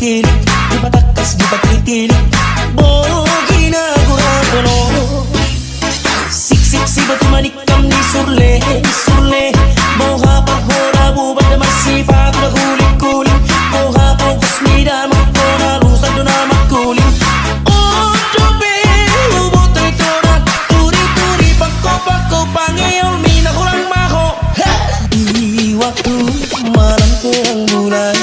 tilik, di patakas di patitilik, bogina kurang kono. Sik si batu manikam di surle, mau hapa hora bubat masih patu kulit kulit, mau hapa kusnida makona lusa dona makulit. Oh cobe ubot tora turi turi pako pangeol mina kurang maho. Di waktu malam terang bulan,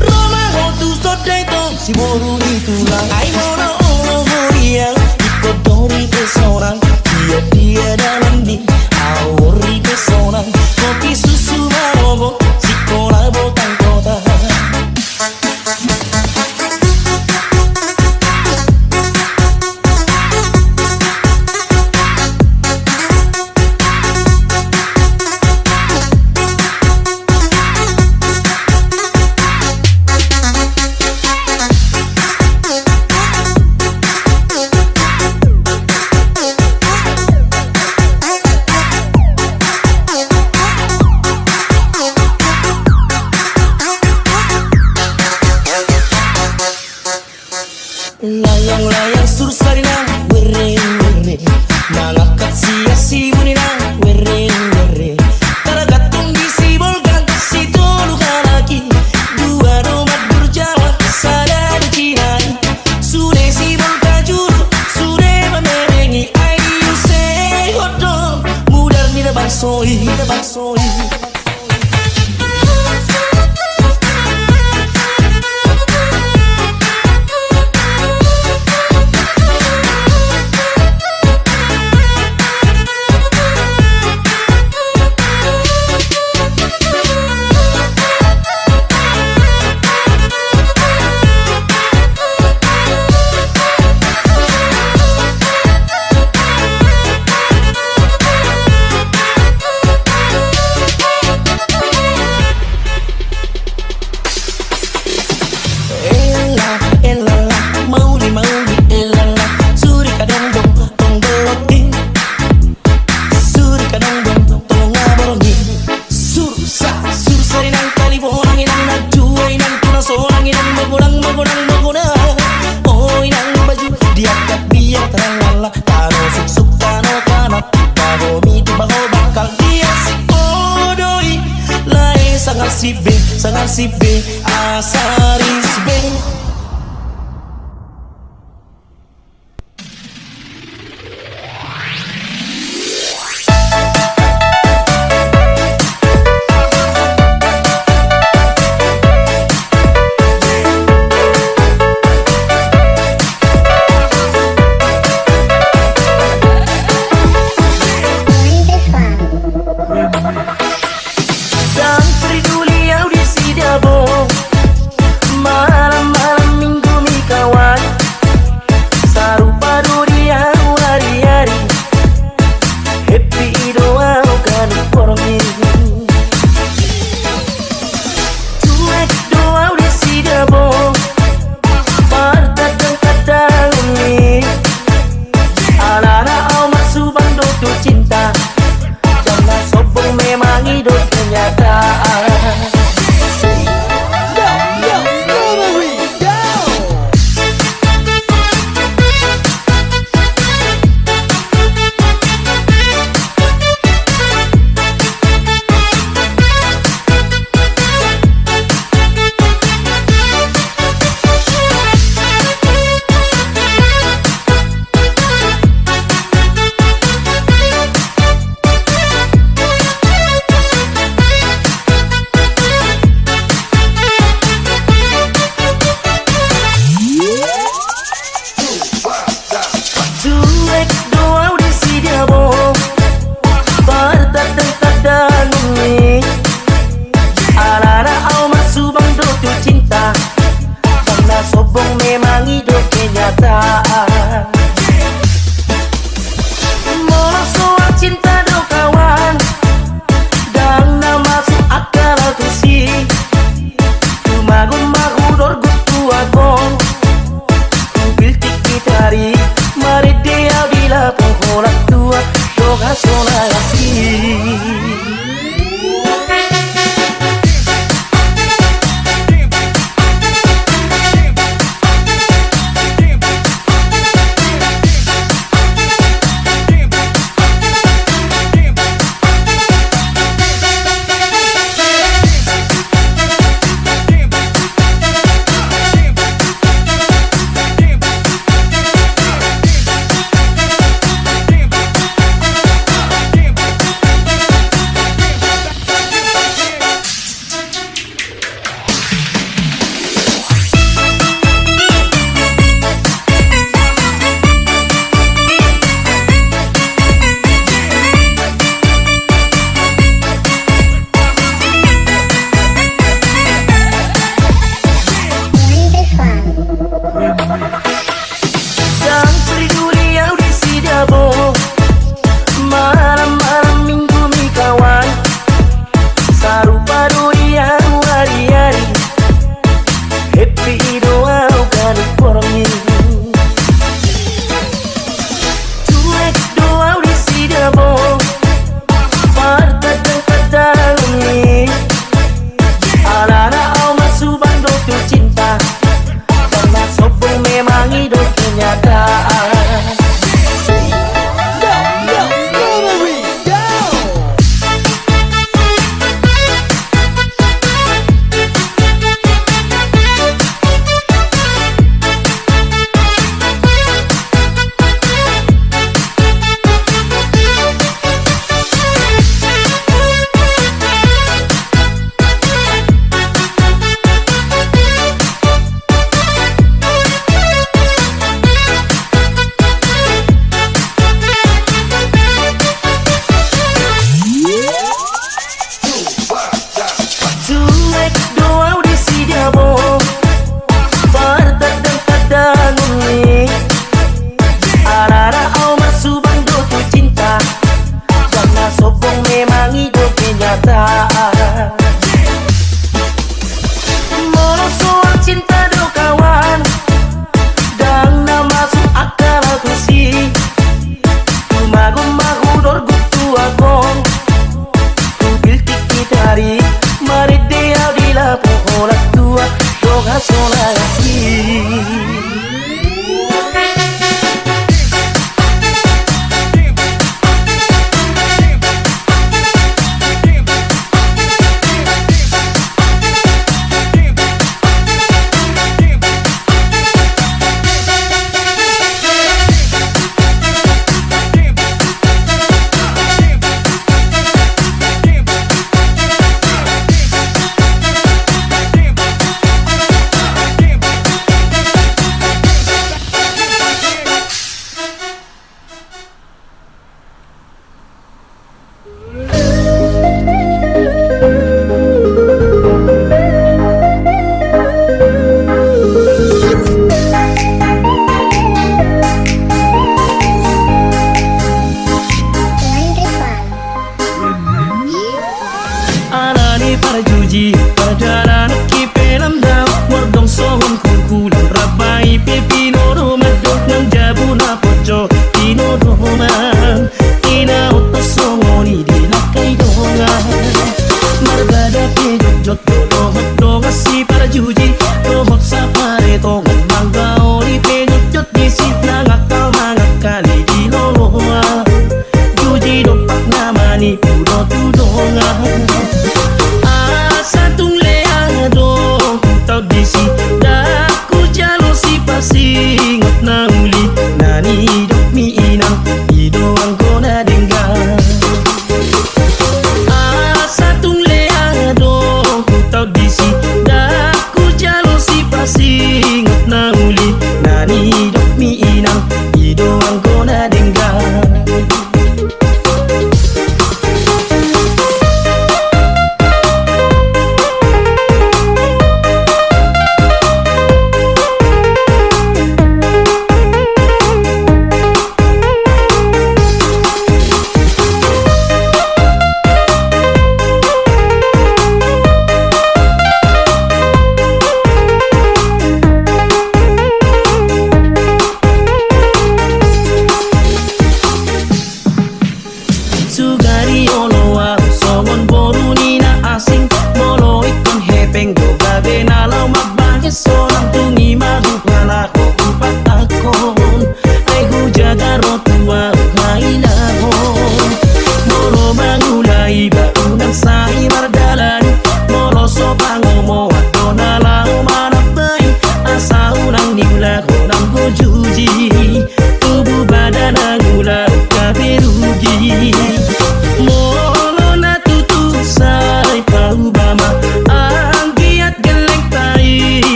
Roma hotu sodeto si boru itulang ai mono yang dikodori pesoran dia dalam di auri pesoran kopi susu marogo si kola botang kota. Layang-layang sursarinang were mangangkat sia-si buninang were talagatong disibolkan si tulukan lagi dua domat berjalan sadar cinai sudah sibolkan juru sudah memerengi ayu sehodong mudar nida bangsoi sangat si B asari Pepi doa kan pormi Cuek doa di sidabo Parta dan kadalungi Alana au masubang do tu cinta Karena sopong memang hidup kenyataan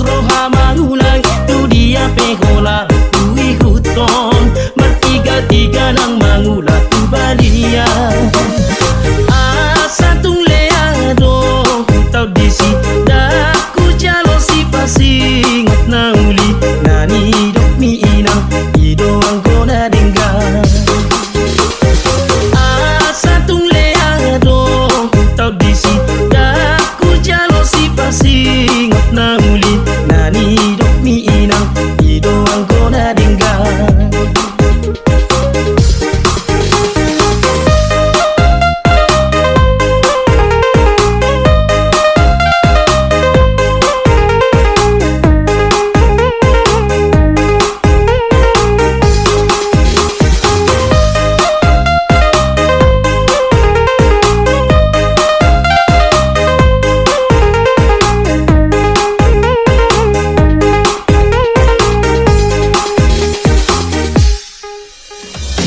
roha mangulang tu dia pehola tu ikuton bertiga-tiga nang mangula tu balia satung leado tau disi daku jalo si pasingot na uli nani dok mi inang ido ang kona dingga satung leado tau disi daku jalo si pasingot na uli nani dok mi inang ido ang kona dingga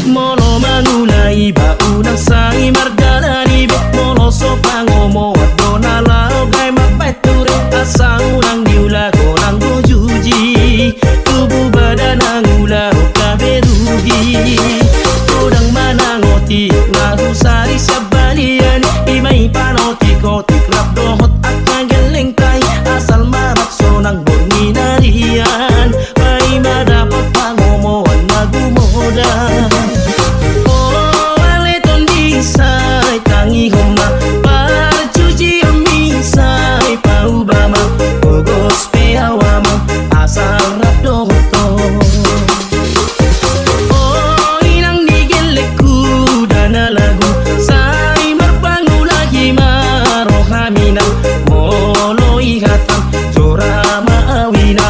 Molo manulai bau nang sai margalani bet molo so pangomo adona lao gai mapeture asang nang diula korang gojuji tubuh badan angula kaberugi kodang manangoti ngaru sari sabalian imai panoti kotik rap dohot akang gelengkai asal marap sonang boni narian bai madapat pangomo nagumoda sai tangi homa parcuci misai pau bama ogos pe awama asal rap doto inang nigeleku dana lagu sai marpangula himaro hamina molo ihatan jora maawina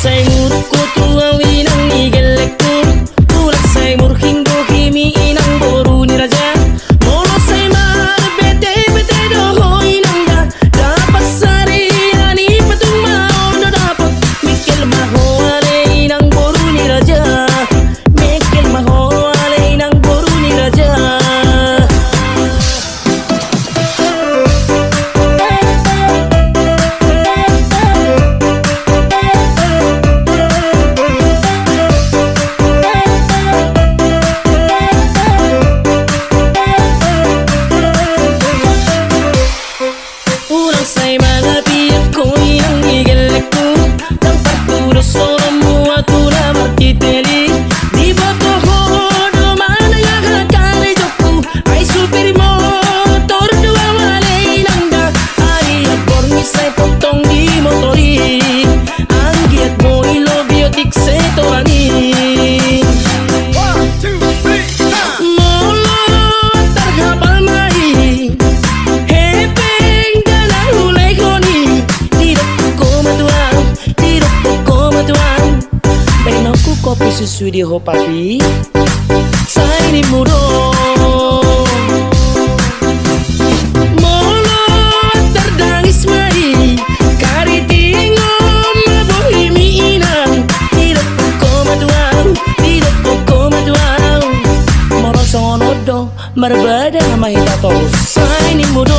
say murko tuang winang nigelekku tulak say murhingo himi inang boru ni raja molo say mar bete bete doho inangga dapat sari ani patung mau no dapat mikil maho ale inang boru ni raja mikil maho ale inang boru ni raja say mga piyak ko inang igalek ko ng pagturo solo mo at una martiteli di ba to hodo manayagag karijok ko ay super motor dua malay nangga ay agbor mi say potong di motori ang giat mo ilobiotik setorani kopi susu di ho papi sai ni mudo molo terdangis mai kari tingom bohimi inang tidak koma tuang moro sonodo marbada mai tato sai ni mudo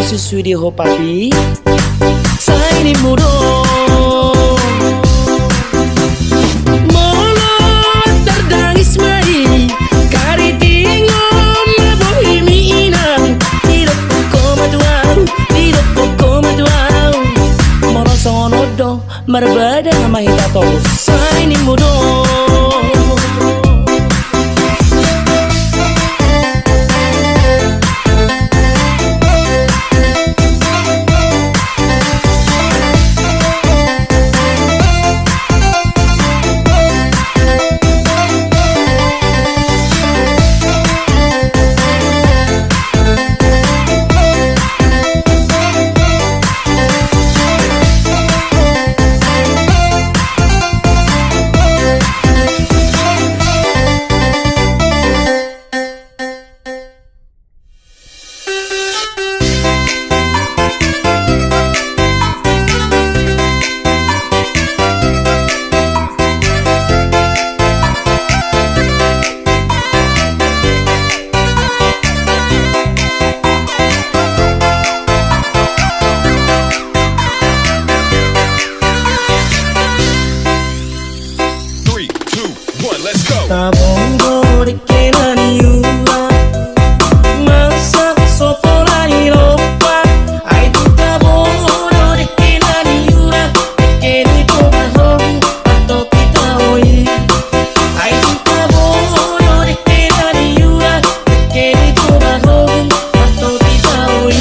susui di ho papi sai ni mudo molo terdangis mai kari tingom mabohi miinang tidak poko maduau moro songonodo marbada mahita to sai ni mudo. Tabongo de kenan yura masa sopolani lopa ai tu tabongo de kenan yura keni to bahong atau kita oi ai tu tabongo de kenan yura keni to bahong atau kita oi.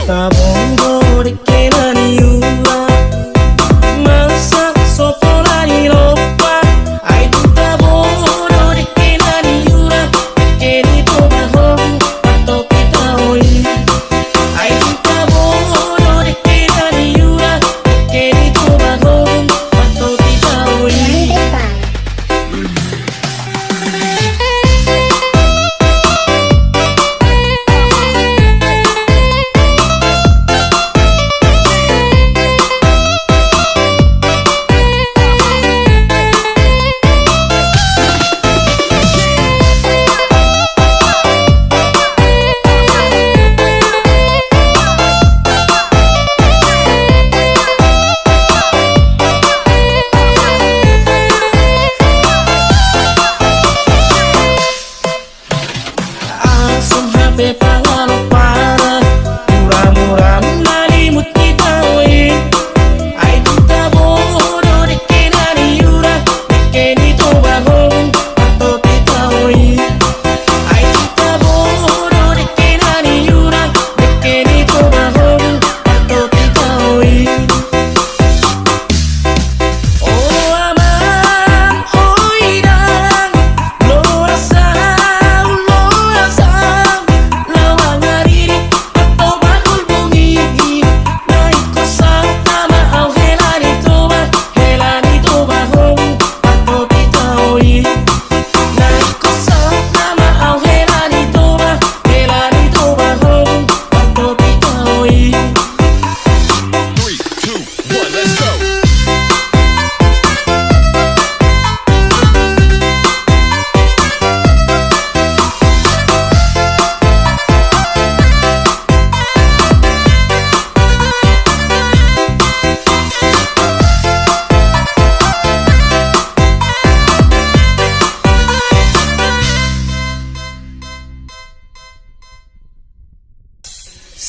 Tabongo de kenan yura masa sopolani lopa ai tu tabongo de kenan yura keni to bahong atau kita oi ai tu tabongo de kenan yura keni to bahong atau kita oi.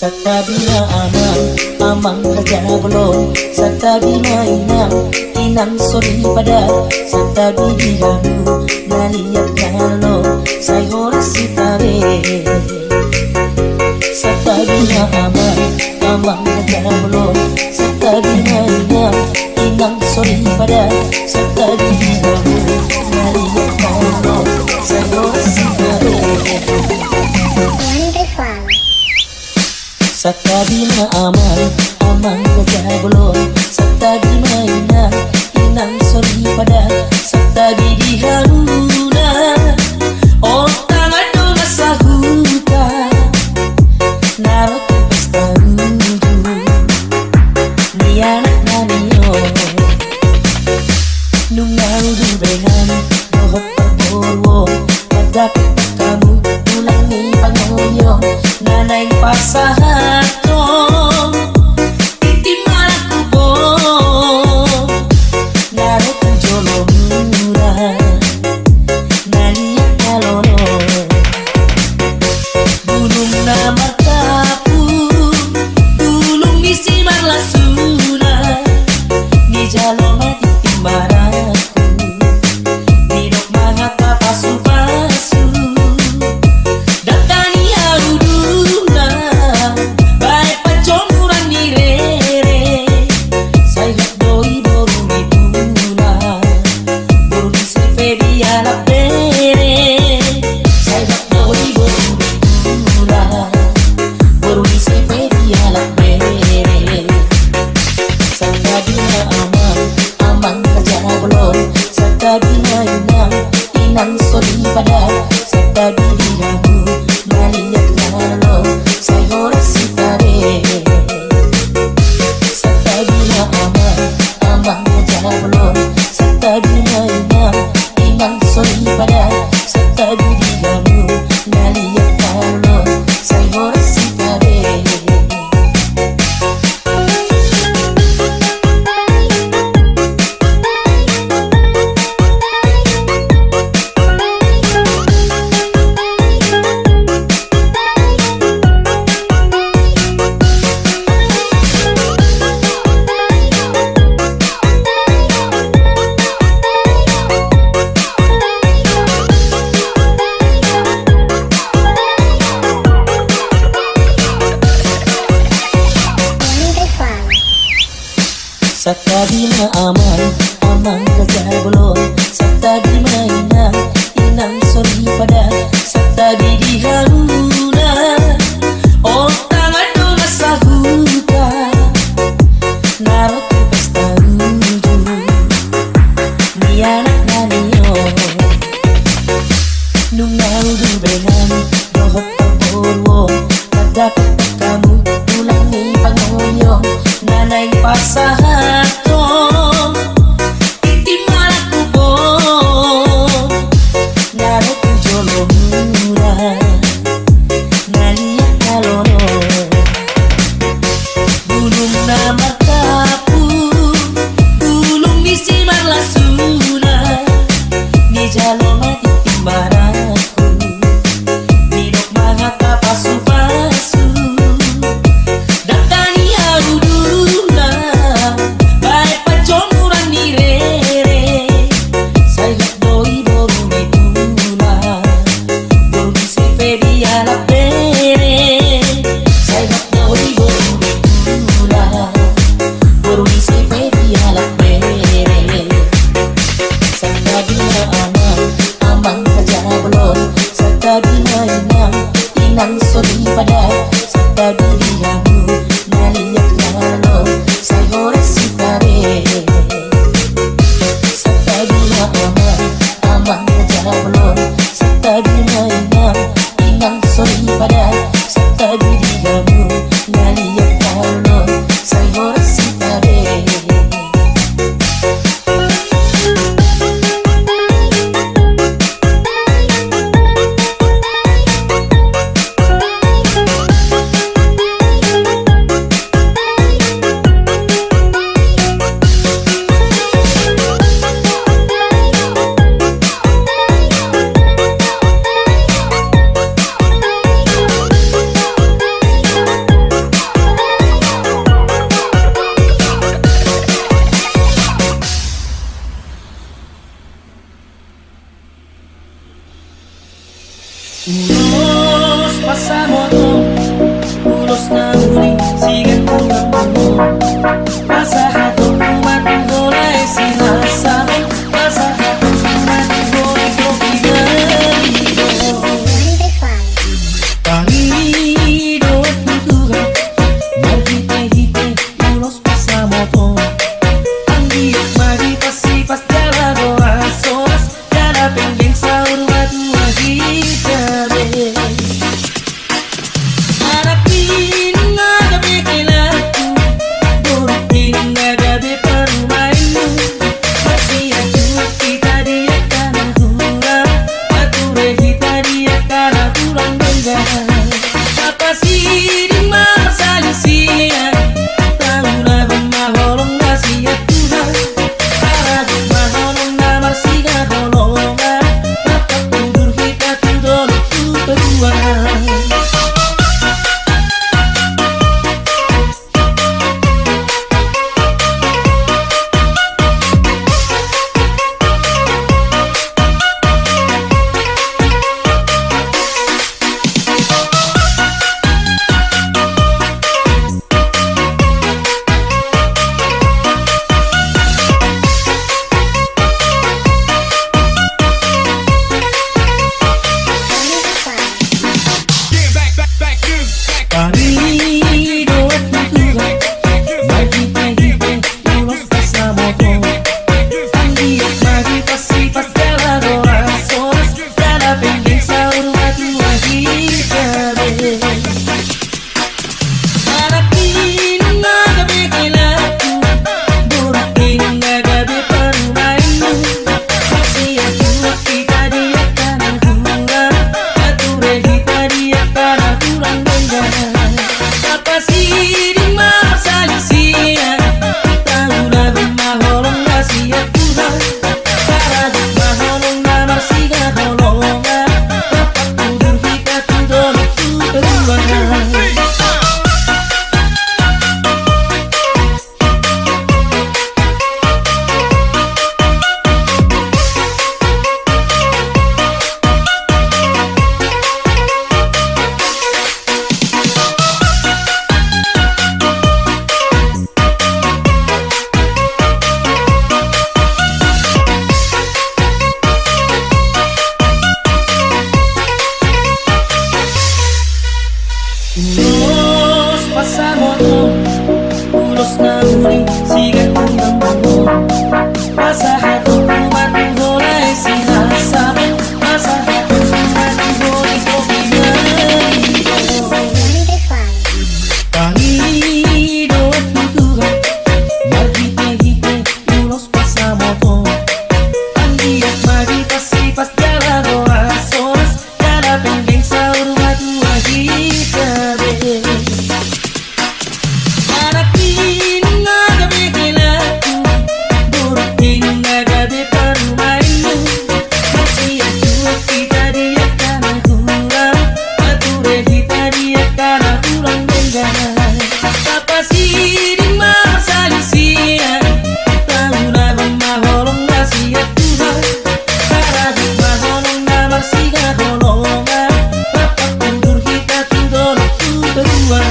Sakabina amang raja belum. Sakabina inang sori pada. Sakabi dihamu naliak kalo say horas sitabe. Sakabina amang raja belum. Sakabina inang sori pada. Sakabi dihamu naliak kalo say horas sitabe. Sakabina amang raja belum. Sakabina inang sori pada. Sakabi diharuna otang ado masahuta narot pesta ruju ni anak naniyo nungau dubengan dohot perborwo madapit kamu tulang ni pangoyo nanay pasahatong titimalang kubo narot ang jolong murah naliak kalono bulung na markapu bulung misi marlasuna ni jalo matitimaraku nidok mga kapasu-pasu datani auduna baik pacomuran ni rere sayap doi borong ituna borong sepe biala pere sayap doi borong ituna borong sepe biala pere. Sakabina amang raja belum. Sakabina inang sori pada. Sakabi dihamu naliak kalo say horas sitabe. Sakabina amang raja belum. Sakabina inang sori pada. Sakabi dihamu naliak kalo say horas sitabe. Sakabina amang raja belum. Sakabina inang sori pada. Sakabi diharuna otang ado masahuta narot pesta ruju ni anak naniyo nungau dubengan dohot perborwo madapit kamu tulang ni pangoyo nanay pasahatong titimalang kubo narot ang jolong murah naliak kalono bulung na markapu bulung misi marlasuna ni jalo matitimaraku nidok mga kapasu-pasu datani auduna baik pacomuran ni rere sayap doi borong ituna borong sepe biala pere sayap doi borong ituna borong sepe biala pere. Sakabina amang raja Unos pasamoto, unos na huli, sigat mo ng buo. Nasa hatong tumatuloy ay sinasabi. Nasa hatong tumatuloy ko pinaligo. Panginoon at Tuhan, maghintay-hintay, unos pasamoto. Ang iyong magipasipas dalago as oras, darapin din sa urwa tuwagi sabi. Harapin nga gabi kailangan ko, durating nga gabi parumain mo. Masiyag tuwag kita diyak ka na hurang, mature kita diyak ka na turang ganggang. Kapasiring masalisiyan, tahu na bang maholong na siya Tuhan. Para di maholong na marsiga holongan, mapagpundur kita tudolog tu berdua. Panginoon at Tuhan, maghintay-hintay, unos pasamoto. Ang iyong magipasipas dalago as oras, darapin din sa urwa tuwagi sabi. Harapin nga gabi kailangan ko, durating nga gabi parumain mo. Masiyag tuwag kita diyak ka ng hurang, mature kita diyak ka na turang ganggang. Kapasiring masalisiyan, tahu na bang maholong na siya Tuhan. Para di maholong na marsiga holongan, mapagpundur kita tudolog tu berdua. Unos pasamoto, unos na huli, sigat mo ng buo. Nasa hatong tumatuloy ay sinasabi. Nasa hatong tumatuloy ko pinaligo. Panginoon at Tuhan, maghintay-hintay, unos pasamoto. Ang iyong magipasipas dalago as oras, darapin din sa urwa tuwagi sabi. Harapin nga gabi kailangan ko, durating nga gabi parumain mo. Masiyag tuwag kita diyak ka na hurang, mature kita diyak ka na turang ganggang. Kapasiring masalisiyan, tahu na bang maholong na siya Tuhan. Para di maholong na marsiga holongan, mapagpundur kita tudolog tu berdua.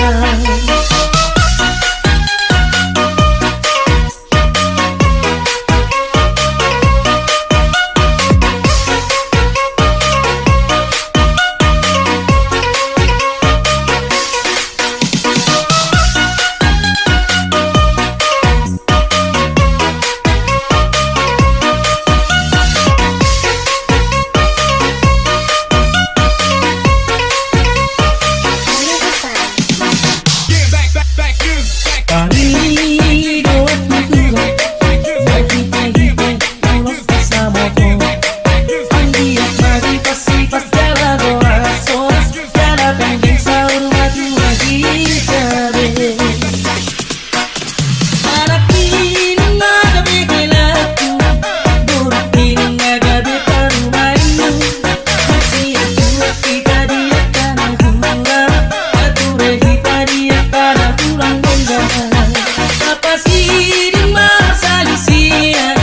Kapasiring masalisiyan,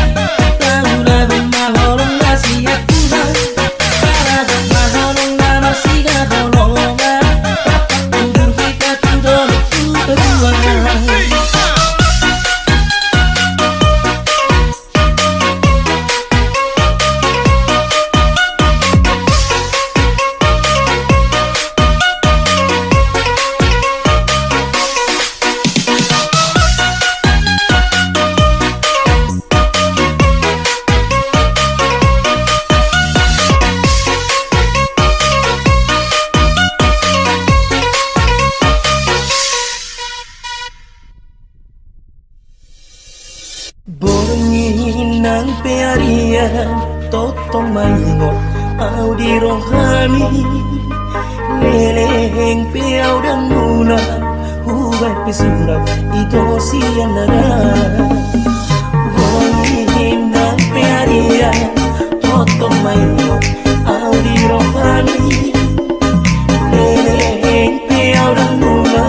tahu na bang maholong na siya Tuhan. maingot au di rohani leleng piau dan muna hubai pisurat itu sianara wongin dan pearia toto maingot au di rohani leleng piau dan muna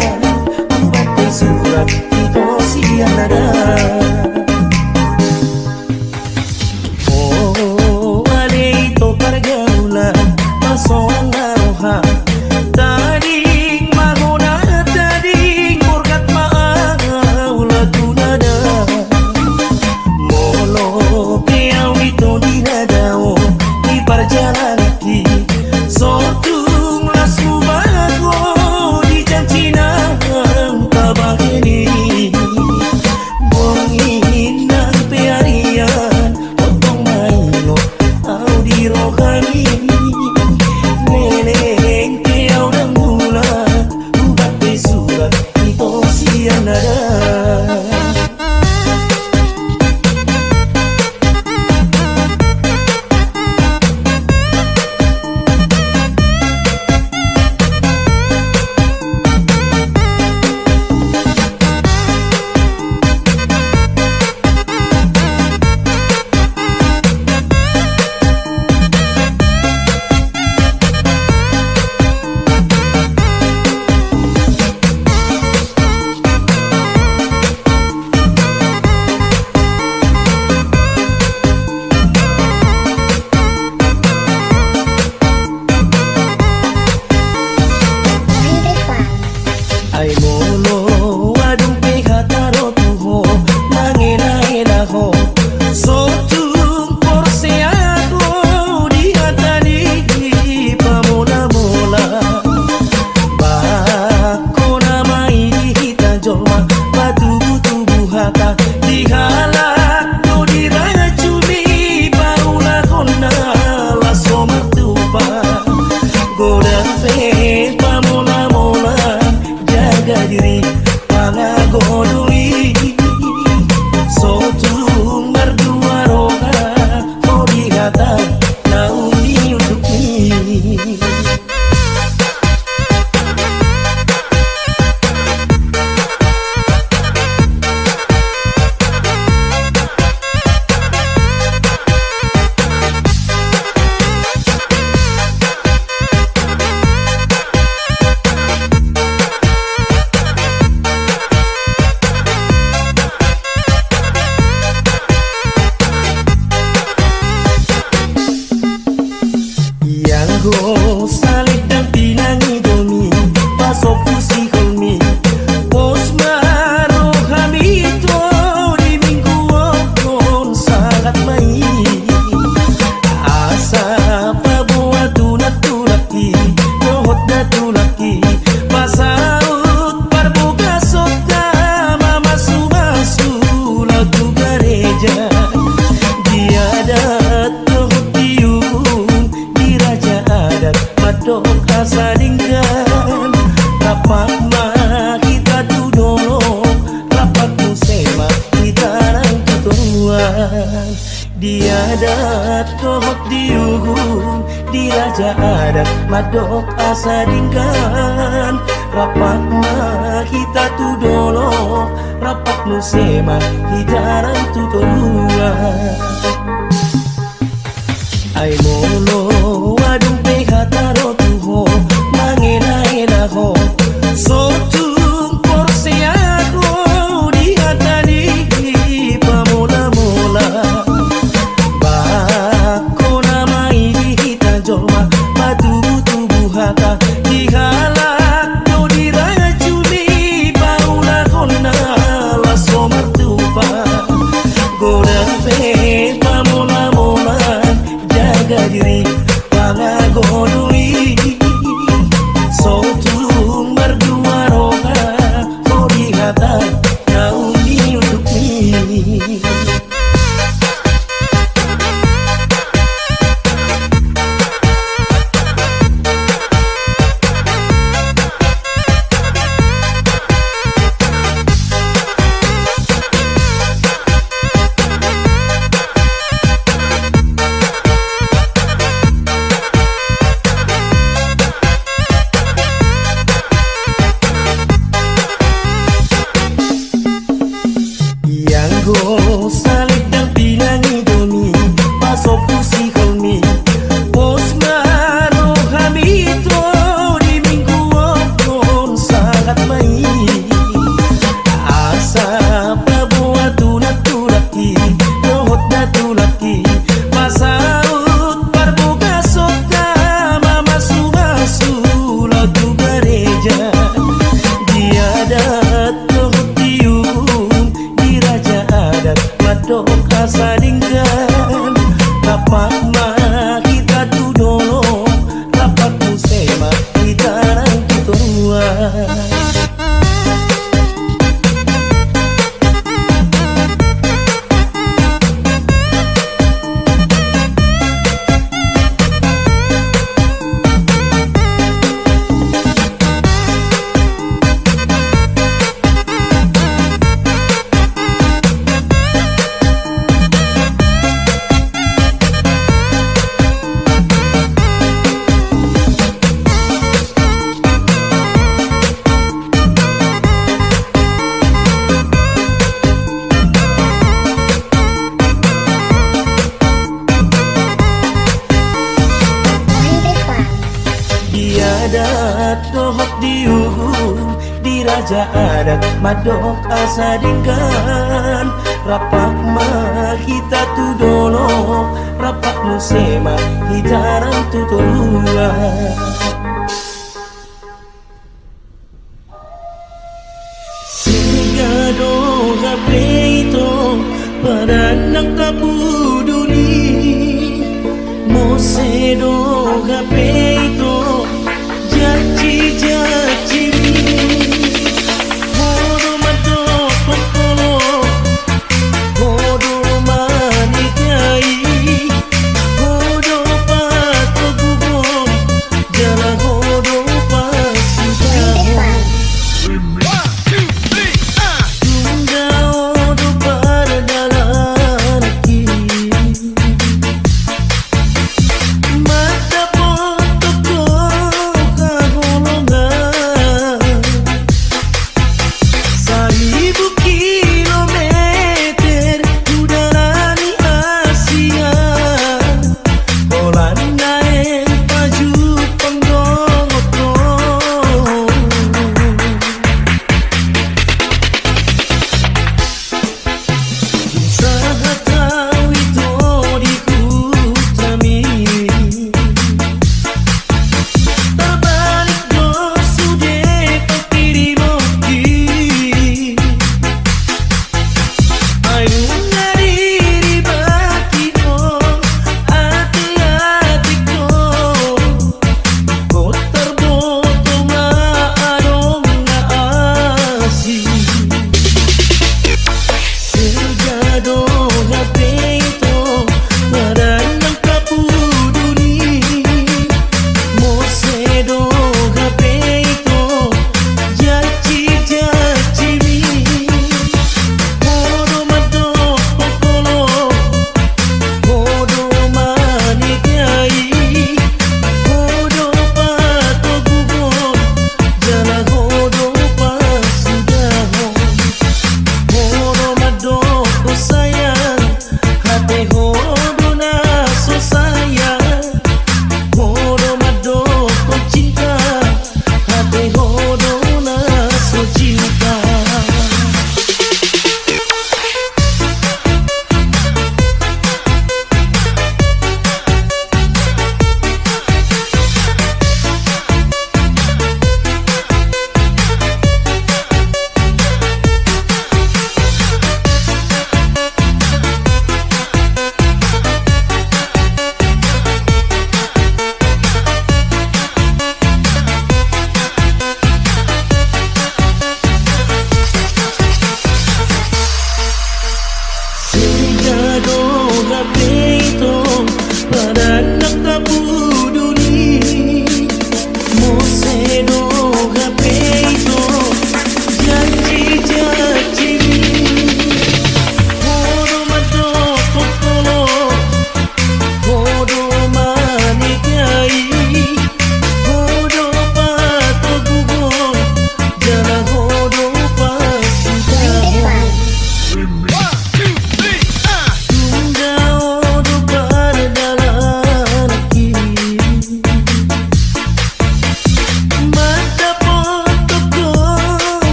hubai pisurat itu sianara. Seorang naroha tading maguna tading murkat maula tunada molo piau itu dinadao di perjalanan ki sotung lasu bago di cancina tabang ini bongin dan pearian potong maino au di rohani ay molo wadung pehataro tuho nangena ho sotung porseago di hatani pamola mola bako namai di hita jolma batu tubuh hata dihalak do diracuni paula kona laso matupa goda pe pamola mola diri pangagodui sotung berdua roha kori hata nauni untuk ini. Go salit dan pinangi domi pasok pusi kolmi posmaro hamito di minggu on sangat mai asa pabuat tunat-tunaki nohot na tunaki pasaut parbuka sota mama sumasu lagu gereja dia adat madok asa dingkan rapat mah kita tudolo rapat musema kita rang tutuan dia adat kohot diuhun di raja adat madok asa dingkan rapat mah kita tudolo rapat musema kita rang tutuan ay molo wadung pehataro tuho nangena ho sotung porseago di hatani pamola mola bako namai di hita jolma batu tubuh hata dihalak do diracuni paula kona laso martupa goda pe pamola mola jaga diri pangagodui sotung berdua roha kori hata nauni untuk ini. adat dohok diuhum di raja adat madok asa dingkan rapak mah kita tu dolo rapak musema hijaran tu tolua sehingga doha peito pada nang tapuduli mose doha peito jaci jaci hodo matok kokolo hodo manikai hodo patogugom jala hodo pasitaho tunda hodo pardalanaki mata potoko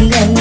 dengan